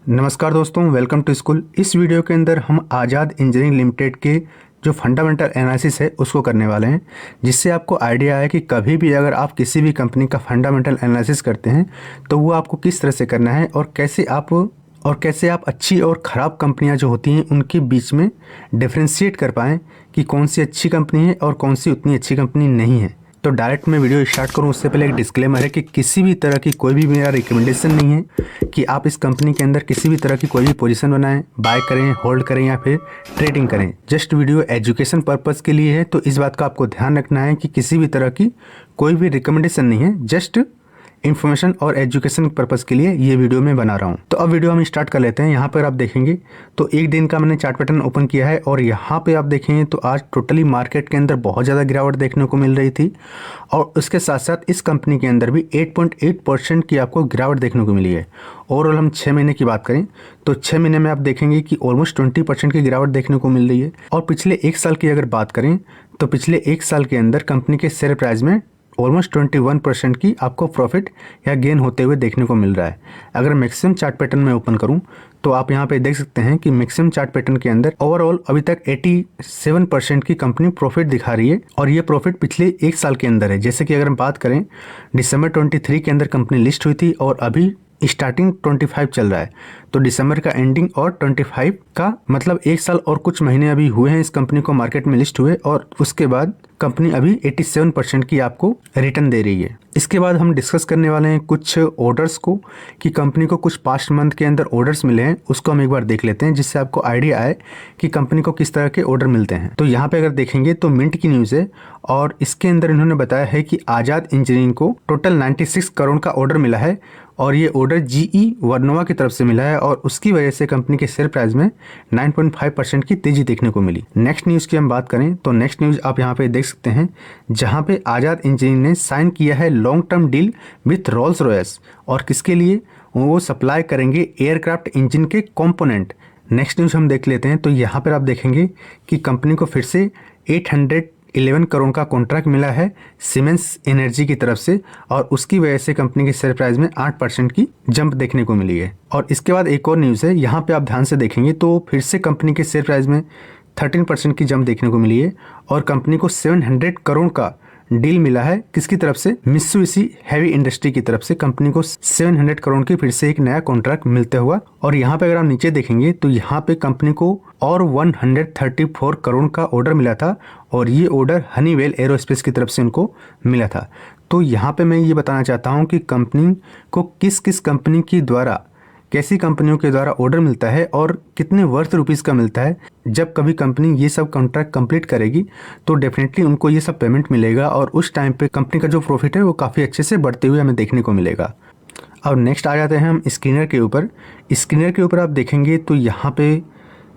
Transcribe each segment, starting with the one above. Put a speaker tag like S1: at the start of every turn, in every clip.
S1: नमस्कार दोस्तों, welcome to school. इस वीडियो के अंदर हम आज़ाद इंजीनियरिंग लिमिटेड के जो फंडामेंटल एनालिसिस है उसको करने वाले हैं, जिससे आपको आइडिया आए कि कभी भी अगर आप किसी भी कंपनी का फंडामेंटल एनालिसिस करते हैं तो वो आपको किस तरह से करना है और कैसे आप अच्छी और ख़राब कंपनियां जो होती हैं उनके बीच में डिफ्रेंशिएट कर पाएँ कि कौन सी अच्छी कंपनी है और कौन सी उतनी अच्छी कंपनी नहीं है। तो डायरेक्ट मैं वीडियो स्टार्ट करूं उससे पहले एक डिस्क्लेमर है कि किसी भी तरह की कोई भी मेरा रिकमेंडेशन नहीं है कि आप इस कंपनी के अंदर किसी भी तरह की कोई भी पोजीशन बनाएं, बाय करें, होल्ड करें या फिर ट्रेडिंग करें। जस्ट वीडियो एजुकेशन पर्पस के लिए है, तो इस बात का आपको ध्यान रखना है कि किसी भी तरह की कोई भी रिकमेंडेशन नहीं है, जस्ट इन्फॉर्मेशन और एजुकेशन पर्पज़ के लिए ये वीडियो मैं बना रहा हूँ। तो अब वीडियो हम स्टार्ट कर लेते हैं। यहाँ पर आप देखेंगे तो एक दिन का मैंने चार्ट पैटर्न ओपन किया है और यहाँ पे आप देखेंगे तो आज टोटली मार्केट के अंदर बहुत ज़्यादा गिरावट देखने को मिल रही थी और उसके साथ साथ इस कंपनी के अंदर भी 8.8% की आपको गिरावट देखने को मिली है। ओवरऑल हम 6 महीने की बात करें तो 6 महीने में आप देखेंगे कि ऑलमोस्ट 20% की गिरावट देखने को मिल रही है। और पिछले 1 साल की अगर बात करें तो पिछले 1 साल के अंदर कंपनी के शेयर प्राइस में ऑलमोस्ट 21% की आपको प्रॉफिट या गेन होते हुए देखने को मिल रहा है। अगर मैक्सिमम चार्ट पैटर्न में ओपन करूं तो आप यहां पे देख सकते हैं कि मैक्सिमम चार्ट पैटर्न के अंदर ओवरऑल अभी तक 87% की कंपनी प्रॉफिट दिखा रही है और ये प्रॉफिट पिछले 1 साल के अंदर है। जैसे कि अगर हम बात करें दिसंबर 23 के अंदर कंपनी लिस्ट हुई थी और अभी स्टार्टिंग 25 चल रहा है, तो दिसंबर का एंडिंग और 25 का मतलब 1 साल और कुछ महीने अभी हुए हैं इस कंपनी को मार्केट में लिस्ट हुए और उसके बाद कंपनी अभी 87% की आपको रिटर्न दे रही है। इसके बाद हम डिस्कस करने वाले हैं कुछ ऑर्डर्स को कि कंपनी को कुछ पास्ट मंथ के अंदर ऑर्डर्स मिले हैं, उसको हम एक बार देख लेते हैं जिससे आपको आइडिया आए कि कंपनी को किस तरह के ऑर्डर मिलते हैं। तो यहाँ पे अगर देखेंगे तो मिंट की न्यूज़ है और इसके अंदर इन्होंने बताया है कि आज़ाद इंजीनियरिंग को टोटल 96 करोड़ का ऑर्डर मिला है और ये ऑर्डर जीई वर्नोवा की तरफ से मिला है और उसकी वजह से कंपनी के शेयर प्राइस में 9.5% की तेजी देखने को मिली। नेक्स्ट न्यूज़ की हम बात करें तो नेक्स्ट न्यूज़ आप यहाँ पे देख सकते हैं जहाँ पे आज़ाद इंजीनियरिंग ने साइन किया है long term deal with Rolls Royce और किसके लिए वो सप्लाई करेंगे एयरक्राफ्ट इंजन के कंपोनेंट। नेक्स्ट न्यूज़ हम देख लेते हैं तो यहाँ पर आप देखेंगे कि कंपनी को फिर से 811 करोड़ का कॉन्ट्रैक्ट मिला है सीमेंस एनर्जी की तरफ से और उसकी वजह से कंपनी के शेयर प्राइस में 8% की जंप देखने को मिली है। और इसके बाद एक और न्यूज़ है, यहाँ पे आप ध्यान से देखेंगे तो फिर से कंपनी के शेयर प्राइस में 13% की जंप देखने को मिली है और कंपनी को 700 करोड़ का डील मिला है किसकी तरफ से, मित्सुबिशी हेवी इंडस्ट्री की तरफ से कंपनी को 700 करोड़ की फिर से एक नया कॉन्ट्रैक्ट मिलते हुआ। और यहाँ पे अगर आप नीचे देखेंगे तो यहाँ पे कंपनी को और 134 करोड़ का ऑर्डर मिला था और ये ऑर्डर हनीवेल एरोस्पेस की तरफ से उनको मिला था। तो यहाँ पे मैं ये बताना चाहता हूँ कि कंपनी को किस किस कंपनी की द्वारा, कैसी कंपनियों के द्वारा ऑर्डर मिलता है और कितने वर्थ रुपीज़ का मिलता है। जब कभी कंपनी ये सब कॉन्ट्रैक्ट कंप्लीट करेगी तो डेफिनेटली उनको ये सब पेमेंट मिलेगा और उस टाइम पे कंपनी का जो प्रॉफिट है वो काफ़ी अच्छे से बढ़ते हुए हमें देखने को मिलेगा। अब नेक्स्ट आ जाते हैं हम स्क्रीनर के ऊपर। स्क्रीनर के ऊपर आप देखेंगे तो यहाँ पे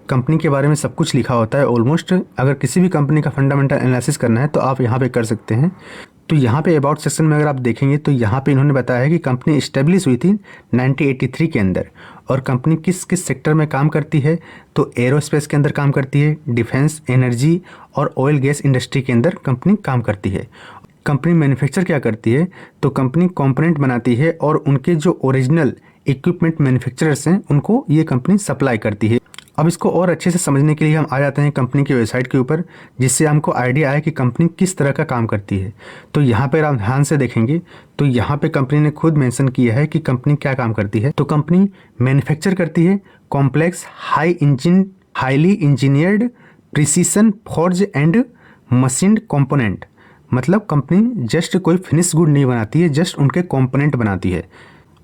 S1: कंपनी के बारे में सब कुछ लिखा होता है ऑलमोस्ट। अगर किसी भी कंपनी का फंडामेंटल एनालिसिस करना है तो आप यहाँ पे कर सकते हैं। तो यहाँ पे अबाउट सेक्शन में अगर आप देखेंगे तो यहाँ पे इन्होंने बताया है कि कंपनी इस्टेब्लिश हुई थी 1983 के अंदर और कंपनी किस किस सेक्टर में काम करती है, तो एरोस्पेस के अंदर काम करती है, डिफेंस, एनर्जी और ऑयल गैस इंडस्ट्री के अंदर कंपनी काम करती है। कंपनी मैन्युफैक्चर क्या करती है, तो कंपनी कंपोनेंट बनाती है और उनके जो ओरिजिनल इक्विपमेंट मैन्युफैक्चरर्स हैं उनको ये कंपनी सप्लाई करती है। अब इसको और अच्छे से समझने के लिए हम आ जाते हैं कंपनी की वेबसाइट के ऊपर, जिससे हमको आइडिया आए कि कंपनी किस तरह का काम करती है। तो यहाँ पर आप ध्यान से देखेंगे तो यहाँ पे कंपनी ने खुद मेंशन किया है कि कंपनी क्या काम करती है। तो कंपनी मैन्युफैक्चर करती है complex highly engineered precision forge and machined component. मतलब कंपनी जस्ट कोई फिनिश गुड नहीं बनाती है, जस्ट उनके कंपोनेंट बनाती है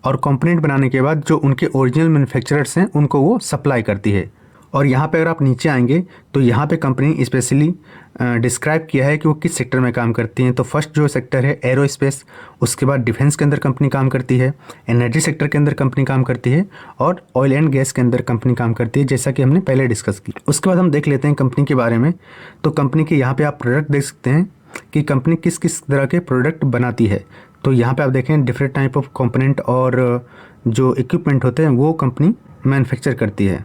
S1: और कंपोनेंट बनाने के बाद जो उनके ओरिजिनल मैन्युफैक्चरर्स हैं उनको वो सप्लाई करती है। और यहाँ पे अगर आप नीचे आएंगे तो यहाँ पे कंपनी स्पेशली डिस्क्राइब किया है कि वो किस सेक्टर में काम करती हैं। तो फर्स्ट जो सेक्टर है एरोस्पेस, उसके बाद डिफेंस के अंदर कंपनी काम करती है, एनर्जी सेक्टर के अंदर कंपनी काम करती है और ऑयल एंड गैस के अंदर कंपनी काम करती है, जैसा कि हमने पहले डिस्कस की। उसके बाद हम देख लेते हैं कंपनी के बारे में। तो कंपनी के यहाँ पर आप प्रोडक्ट देख सकते हैं कि कंपनी किस किस तरह के प्रोडक्ट बनाती है। तो यहाँ पे आप देखें डिफरेंट टाइप ऑफ कंपोनेंट और जो इक्विपमेंट होते हैं वो कंपनी मैन्युफैक्चर करती है।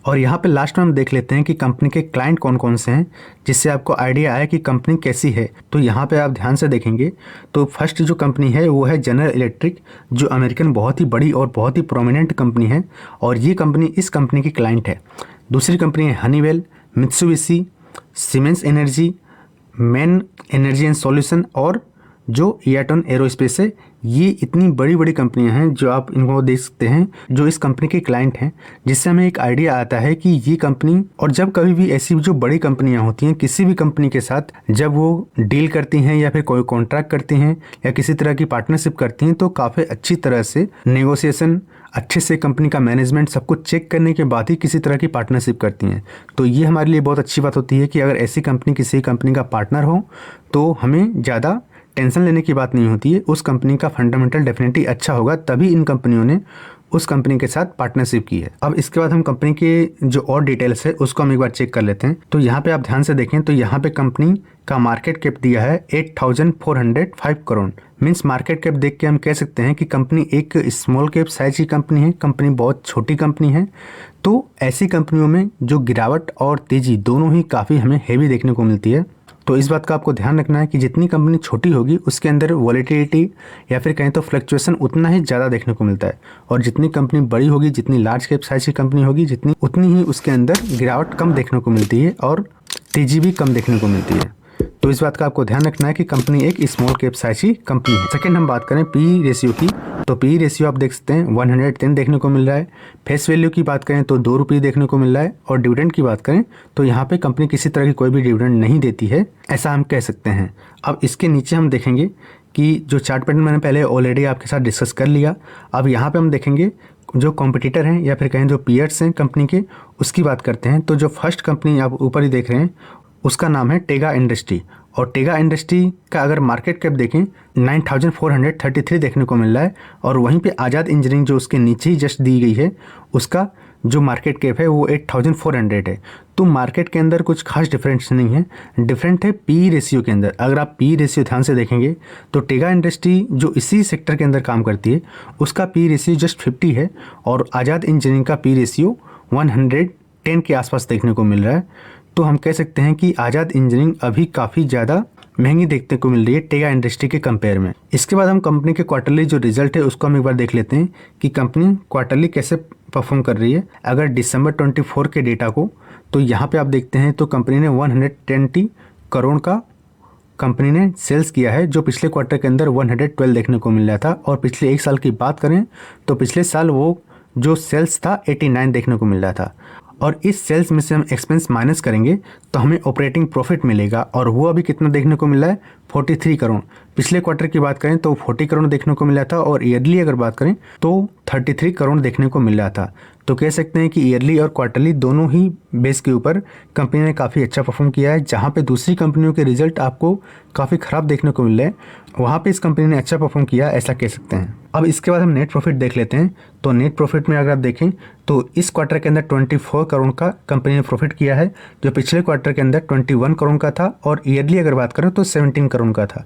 S1: और यहाँ पे लास्ट में हम देख लेते हैं कि कंपनी के क्लाइंट कौन कौन से हैं, जिससे आपको आइडिया आया कि कंपनी कैसी है। तो यहाँ पे आप ध्यान से देखेंगे तो फर्स्ट जो कंपनी है वो है जनरल इलेक्ट्रिक, जो अमेरिकन बहुत ही बड़ी और बहुत ही प्रोमिनेंट कंपनी है, और ये कंपनी इस कंपनी की क्लाइंट है। दूसरी कंपनी है Honeywell, Mitsubishi, siemens energy, man energy and solution, और जो एयरटन एरोस्पेस है। ये इतनी बड़ी बड़ी कंपनियां हैं जो आप इनको देख सकते हैं, जो इस कंपनी के क्लाइंट हैं, जिससे हमें एक आइडिया आता है कि ये कंपनी, और जब कभी भी ऐसी जो बड़ी कंपनियां होती हैं किसी भी कंपनी के साथ जब वो डील करती हैं या फिर कोई कॉन्ट्रैक्ट करती हैं या किसी तरह की पार्टनरशिप करती हैं, तो काफ़ी अच्छी तरह से नेगोशिएशन, अच्छे से कंपनी का मैनेजमेंट सब कुछ चेक करने के बाद ही किसी तरह की पार्टनरशिप करती हैं। तो ये हमारे लिए बहुत अच्छी बात होती है कि अगर ऐसी कंपनी किसी कंपनी का पार्टनर हो तो हमें ज़्यादा टेंशन लेने की बात नहीं होती है। उस कंपनी का फंडामेंटल डेफिनेटली अच्छा होगा, तभी इन कंपनियों ने उस कंपनी के साथ पार्टनरशिप की है। अब इसके बाद हम कंपनी के जो और डिटेल्स है उसको हम एक बार चेक कर लेते हैं। तो यहाँ पे आप ध्यान से देखें तो यहाँ पे कंपनी का मार्केट कैप दिया है 8,405 करोड़। मीन्स मार्केट कैप देख के हम कह सकते हैं कि कंपनी एक स्मॉल कैप साइज की कंपनी है, कंपनी बहुत छोटी कंपनी है। तो ऐसी कंपनियों में जो गिरावट और तेजी दोनों ही काफ़ी हमें हेवी देखने को मिलती है। तो इस बात का आपको ध्यान रखना है कि जितनी कंपनी छोटी होगी उसके अंदर वॉलेटिलिटी या फिर कहें तो फ्लक्चुएशन उतना ही ज़्यादा देखने को मिलता है, और जितनी कंपनी बड़ी होगी, जितनी लार्ज कैप साइज की कंपनी होगी, जितनी उतनी ही उसके अंदर गिरावट कम देखने को मिलती है और तेजी भी कम देखने को मिलती है। तो इस बात का आपको ध्यान रखना है कि कंपनी एक स्मॉल कैप साइज की कंपनी है। सेकंड हम बात करें पी रेशियो की, तो पी रेशियो आप देख सकते हैं 110 देखने को मिल रहा है। फेस वैल्यू की बात करें तो 2 रुपये देखने को मिल रहा है, और डिविडेंड की बात करें तो यहाँ पे कंपनी किसी तरह की कोई भी डिविडेंड नहीं देती है, ऐसा हम कह सकते हैं। अब इसके नीचे हम देखेंगे कि जो चार्ट पैटर्न मैंने पहले ऑलरेडी आपके साथ डिस्कस कर लिया। अब यहाँ पर हम देखेंगे जो कॉम्पिटिटर हैं या फिर कहें जो पीयर्स हैं कंपनी के, उसकी बात करते हैं। तो जो फर्स्ट कंपनी आप ऊपर ही देख रहे हैं उसका नाम है टेगा इंडस्ट्री, और टेगा इंडस्ट्री का अगर मार्केट कैप देखें 9,433 देखने को मिल रहा है, और वहीं पे आज़ाद इंजीनियरिंग जो उसके नीचे ही जस्ट दी गई है उसका जो मार्केट कैप है वो 8,400 है। तो मार्केट के अंदर कुछ खास डिफरेंस नहीं है, डिफरेंट है पी रेशियो के अंदर। अगर आप पी रेशियो ध्यान से देखेंगे तो टेगा इंडस्ट्री जो इसी सेक्टर के अंदर काम करती है उसका पी रेशियो जस्ट 50 है, और आज़ाद इंजीनियरिंग का पी रेशियो 110 के आसपास देखने को मिल रहा है। तो हम कह सकते हैं कि आज़ाद इंजीनियरिंग अभी काफ़ी ज़्यादा महंगी देखने को मिल रही है टेगा इंडस्ट्री के कंपेयर में। इसके बाद हम कंपनी के क्वार्टरली जो रिजल्ट है उसको हम एक बार देख लेते हैं कि कंपनी क्वार्टरली कैसे परफॉर्म कर रही है। अगर दिसंबर 24 के डेटा को, तो यहाँ पे आप देखते हैं तो कंपनी ने 120 करोड़ का कंपनी ने सेल्स किया है, जो पिछले क्वार्टर के अंदर 112 देखने को मिल रहा था। और पिछले एक साल की बात करें तो पिछले साल वो जो सेल्स था 89 देखने को मिल रहा था, और इस सेल्स में से हम एक्सपेंस माइनस करेंगे तो हमें ऑपरेटिंग प्रॉफिट मिलेगा, और वो अभी कितना देखने को मिल रहा है 43 करोड़। पिछले क्वार्टर की बात करें तो 40 करोड़ देखने को मिला था, और ईयरली अगर बात करें तो 33 करोड़ देखने को मिल रहा था। तो कह सकते हैं कि ईयरली और क्वार्टरली दोनों ही बेस के ऊपर कंपनी ने काफ़ी अच्छा परफॉर्म किया है। जहाँ पे दूसरी कंपनियों के रिजल्ट आपको काफ़ी ख़राब देखने को मिल रहे हैं, वहाँ पे इस कंपनी ने अच्छा परफॉर्म किया, ऐसा कह सकते हैं। अब इसके बाद हम नेट प्रॉफिट देख लेते हैं। तो नेट प्रॉफिट में अगर आप देखें तो इस क्वार्टर के अंदर 24 करोड़ का कंपनी ने प्रॉफिट किया है, जो पिछले क्वार्टर के अंदर 21 करोड़ का था, और ईयरली अगर बात करें तो 17 करोड़ का था।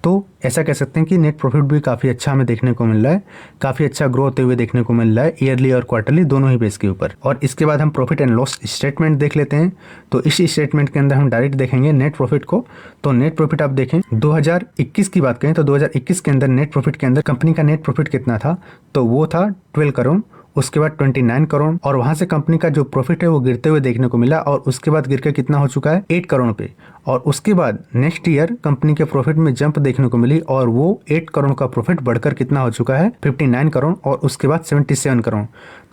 S1: तो ऐसा कह सकते हैं कि नेट प्रॉफिट भी काफ़ी अच्छा हमें देखने को मिल रहा है, काफ़ी अच्छा ग्रो होते हुए देखने को मिल रहा है ईयरली और क्वार्टरली दोनों ही बेस के ऊपर। और इसके बाद हम प्रॉफिट एंड लॉस स्टेटमेंट देख लेते हैं। तो इस स्टेटमेंट के अंदर हम डायरेक्ट देखेंगे नेट प्रॉफिट को। तो नेट प्रॉफिट आप देखें 2021 की बात करें तो 2021 के अंदर नेट प्रॉफिट के अंदर कंपनी का नेट प्रॉफिट कितना था, तो वो था 12 करोड़, उसके बाद 29 करोड़, और वहाँ से कंपनी का जो प्रॉफिट है वो गिरते हुए देखने को मिला, और उसके बाद गिर के कितना हो चुका है 8 करोड़ पे। और उसके बाद नेक्स्ट ईयर कंपनी के प्रॉफिट में जंप देखने को मिली, और वो 8 करोड़ का प्रॉफिट बढ़कर कितना हो चुका है 59 करोड़, और उसके बाद 77 करोड़।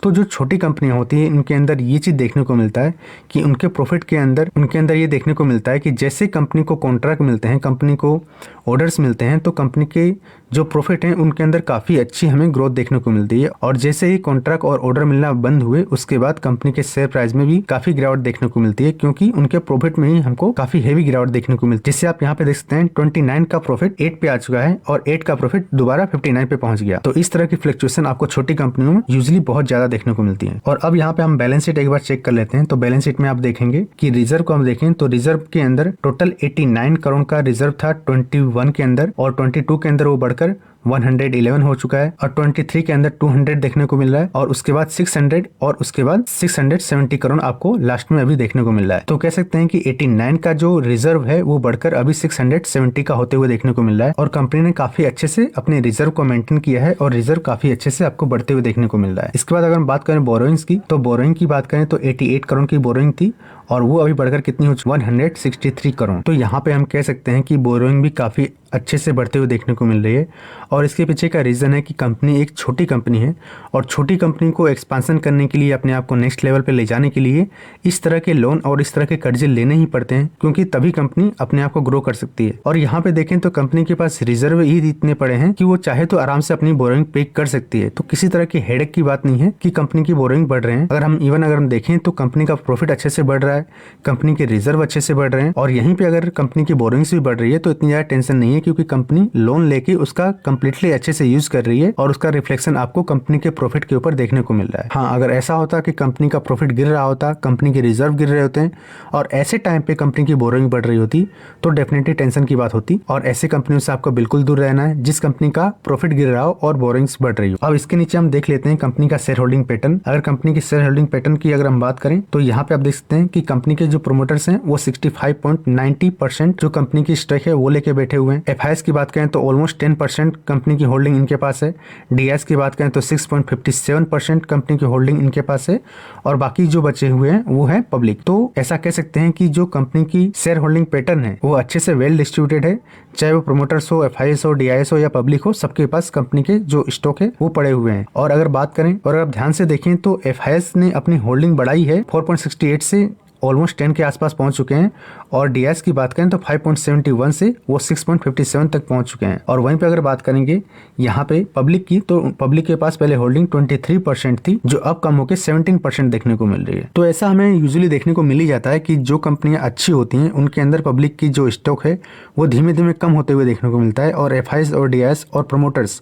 S1: तो जो छोटी कंपनियां होती हैं इनके अंदर ये चीज़ देखने को मिलता है कि उनके प्रॉफिट के अंदर उनके अंदर ये देखने को मिलता है कि जैसे कंपनी को कॉन्ट्रैक्ट मिलते हैं, कंपनी को ऑर्डर्स मिलते हैं, तो कंपनी के जो प्रॉफिट हैं उनके अंदर काफ़ी अच्छी हमें ग्रोथ देखने को मिलती है। और जैसे ही कॉन्ट्रैक्ट और ऑर्डर मिलना बंद हुए उसके बाद कंपनी के शेयर प्राइस में भी काफ़ी गिरावट देखने को मिलती है, क्योंकि उनके प्रॉफिट में ही हमको काफ़ी हेवी गिरावट देखने को मिलती है। जिससे आप यहाँ पे देख सकते हैं 29 का प्रॉफिट 8 पे आ चुका है, और 8 का प्रॉफिट दोबारा 59 पे पहुंच गया। तो इस तरह की फ्लक्चुएशन आपको छोटी कंपनियों में यूजुअली बहुत ज़्यादा देखने को मिलती है। और अब यहाँ पे हम बैलेंस शीट एक बार चेक कर लेते हैं। तो बैलेंस शीट में आप देखेंगे कि रिजर्व को हम देखें तो रिजर्व के अंदर टोटल 89 करोड़ का रिजर्व था 21 के अंदर, और 22 के अंदर वो बढ़कर 111 हो चुका है, और 23 के अंदर 200 देखने को मिल रहा है, और उसके बाद 600 और उसके बाद 670 करोड़ आपको लास्ट में अभी देखने को मिल रहा है। तो कह सकते हैं कि 89 का जो रिजर्व है वो बढ़कर अभी 670 का होते हुए देखने को मिल रहा है, और कंपनी ने काफी अच्छे से अपने रिजर्व को मेंटेन किया है और रिजर्व काफी अच्छे से आपको बढ़ते हुए देखने को मिल रहा है। इसके बाद अगर हम बात करें बोरोइंग्स की, तो बोरोइंग की बात करें तो 88 करोड़ की बोरोइंग थी, और वो अभी बढ़कर कितनी हो चुकी है 163 करोड़। तो यहाँ पे हम कह सकते हैं कि बोरोइंग भी काफी अच्छे से बढ़ते हुए देखने को मिल रही है, और इसके पीछे का रीज़न है कि कंपनी एक छोटी कंपनी है, और छोटी कंपनी को एक्सपांसन करने के लिए, अपने आप को नेक्स्ट लेवल पे ले जाने के लिए इस तरह के लोन और इस तरह के कर्जे लेने ही पड़ते हैं, क्योंकि तभी कंपनी अपने आप को ग्रो कर सकती है। और यहाँ पे देखें तो कंपनी के पास रिजर्व ही इतने पड़े हैं कि वो चाहे तो आराम से अपनी बोरोइंग पे कर सकती है। तो किसी तरह की हेडेक की बात नहीं है कि कंपनी की बोरोइंग बढ़ रहे हैं। अगर हम देखें तो कंपनी का प्रॉफिट अच्छे से बढ़ रहा है, कंपनी के रिजर्व अच्छे से बढ़ रहे हैं, और यहीं पे अगर कंपनी की बोरोइंग्स भी बढ़ रही है तो इतनी ज्यादा टेंशन नहीं है, क्योंकि कंपनी लोन लेके उसका कंप्लीटली अच्छे से यूज कर रही है, और उसका रिफ्लेक्शन आपको कंपनी के प्रॉफिट के ऊपर देखने को मिल रहा है। हाँ, अगर ऐसा होता कि कंपनी का प्रॉफिट गिर रहा होता, कंपनी के रिजर्व गिर रहे होते हैं, और ऐसे टाइम पे कंपनी की बोरोइंग बढ़ रही होती, तो डेफिनेटली टेंशन की बात होती, और ऐसे कंपनियों से आपको बिल्कुल दूर रहना है जिस कंपनी का प्रॉफिट गिर रहा हो और बोरोइंग्स बढ़ रही हो। अब इसके नीचे हम देख लेते हैं कंपनी का शेयर होल्डिंग पैटर्न। अगर कंपनी की शेयर होल्डिंग पैटर्न की अगर हम बात करें तो यहाँ पे आप देख सकते हैं कि कंपनी के जो प्रोमोटर्स हैं वो 65.90% जो कंपनी की स्टेक है वो लेके बैठे हुए हैं। एफआईएस की बात करें तो ऑलमोस्ट 10% कंपनी की होल्डिंग इनके पास है। डीएस की बात करें तो 6.57% कंपनी की होल्डिंग इनके पास है, और बाकी जो बचे हुए हैं वो है पब्लिक। तो ऐसा कह सकते हैं कि जो कंपनी की शेयर होल्डिंग पैटर्न है वो अच्छे से वेल डिस्ट्रीब्यूटेड है, चाहे वो प्रोमोटर्स हो, एफआईएस हो, डीआईएस हो या पब्लिक हो, सबके पास कंपनी के जो स्टॉक है वो पड़े हुए हैं। और अगर बात करें और अगर ध्यान से देखें तो एफआईएस ने अपनी होल्डिंग बढ़ाई है 4.68 से ऑलमोस्ट 10 के आसपास पहुंच चुके हैं, और डीएस की बात करें तो 5.71 से वो 6.57 तक पहुंच चुके हैं। और वहीं पे अगर बात करेंगे यहाँ पे पब्लिक की, तो पब्लिक के पास पहले होल्डिंग 23% थी, जो अब कम होकर 17% देखने को मिल रही है। तो ऐसा हमें यूजुअली देखने को मिल ही जाता है कि जो कंपनियां अच्छी होती हैं उनके अंदर पब्लिक की जो स्टॉक है वो धीमे धीमे कम होते हुए देखने को मिलता है, और एफआईएस और डीआईएस और प्रोमोटर्स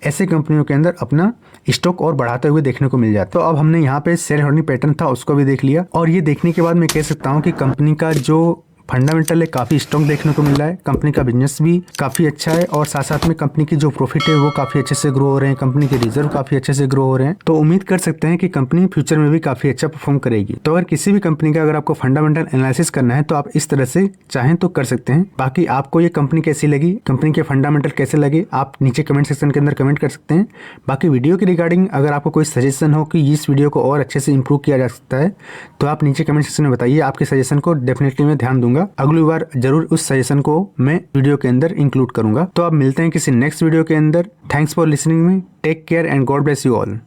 S1: ऐसे कंपनियों के अंदर अपना स्टॉक और बढ़ाते हुए देखने को मिल जाता है। तो अब हमने यहाँ पे शेयर होल्डिंग पैटर्न था उसको भी देख लिया, और ये देखने के बाद मैं कह सकता हूँ कि कंपनी का जो फंडामेंटल है काफ़ी स्ट्रॉन्ग देखने को मिल रहा है, कंपनी का बिजनेस भी काफ़ी अच्छा है, और साथ साथ में कंपनी की जो प्रॉफिट है वो काफ़ी अच्छे से ग्रो हो रहे हैं, कंपनी के रिजर्व काफ़ी अच्छे से ग्रो हो रहे हैं। तो उम्मीद कर सकते हैं कि कंपनी फ्यूचर में भी काफ़ी अच्छा परफॉर्म करेगी। तो अगर किसी भी कंपनी का अगर आपको फंडामेंटल एनालिसिस करना है तो आप इस तरह से चाहें तो कर सकते हैं। बाकी आपको ये कंपनी कैसी लगी, कंपनी के फंडामेंटल कैसे लगे, आप नीचे कमेंट सेक्शन के अंदर कमेंट कर सकते हैं। बाकी वीडियो के रिगार्डिंग अगर आपको कोई सजेशन हो कि इस वीडियो को और अच्छे से इंप्रूव किया जा सकता है तो आप नीचे कमेंट सेक्शन में बताइए, आपके सजेशन को डेफिनेटली मैं ध्यान दूंगा। अगली बार जरूर उस सजेशन को मैं वीडियो के अंदर इंक्लूड करूंगा। तो अब मिलते हैं किसी नेक्स्ट वीडियो के अंदर। Thanks for listening me, take care and God bless you all.